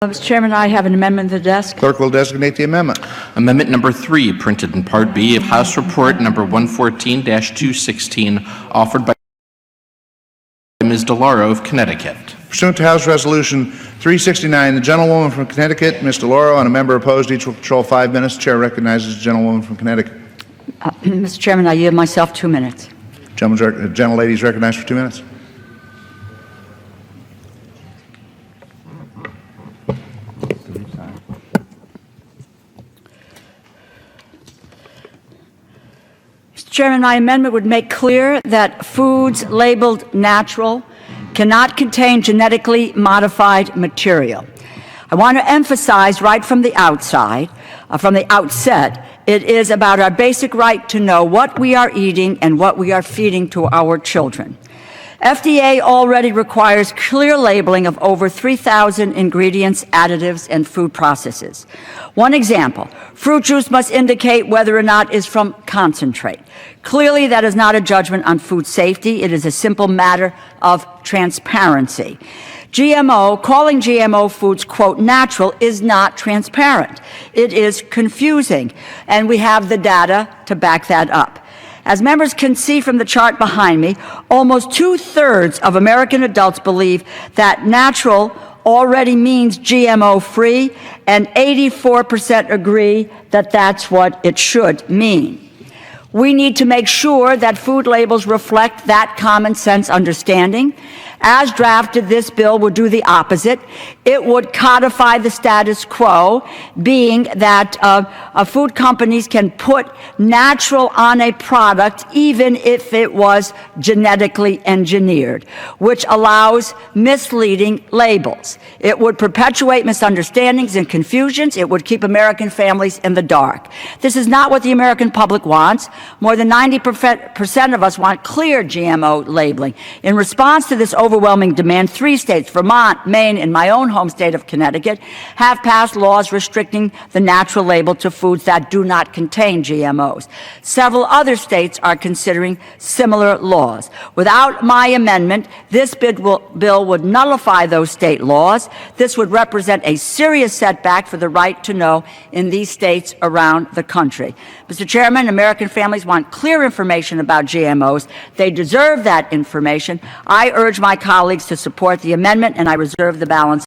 Mr. Chairman, I have an amendment to the desk. Clerk will designate the amendment. Amendment number 3, printed in Part B of House Report number 114-216, offered by Ms. DeLauro of Connecticut. Pursuant to House Resolution 369, the gentlewoman from Connecticut, Ms. DeLauro, and a member opposed, each will control 5 minutes. Chair recognizes the gentlewoman from Connecticut. Mr. Chairman, I yield myself 2 minutes. Gentlelady is recognized for 2 minutes. Mr. Chairman, my amendment would make clear that foods labeled natural cannot contain genetically modified material. I want to emphasize right from the outset, it is about our basic right to know what we are eating and what we are feeding to our children. FDA already requires clear labeling of over 3,000 ingredients, additives, and food processes. One example, fruit juice must indicate whether or not it's from concentrate. Clearly, that is not a judgment on food safety. It is a simple matter of transparency. Calling GMO foods, quote, natural is not transparent. It is confusing, and we have the data to back that up. As members can see from the chart behind me, almost 2/3 of American adults believe that natural already means GMO-free, and 84% agree that that's what it should mean. We need to make sure that food labels reflect that common sense understanding. As drafted, this bill would do the opposite. It would codify the status quo, being that food companies can put natural on a product even if it was genetically engineered, which allows misleading labels. It would perpetuate misunderstandings and confusions. It would keep American families in the dark. This is not what the American public wants. More than 90% of us want clear GMO labeling. In response to this overwhelming demand, 3 states, Vermont, Maine, and my own home state of Connecticut, have passed laws restricting the natural label to foods that do not contain GMOs. Several other states are considering similar laws. Without my amendment, this bill would nullify those state laws. This would represent a serious setback for the right to know in these states around the country. Mr. Chairman, American families want clear information about GMOs. They deserve that information. I urge my colleagues to support the amendment, and I reserve the balance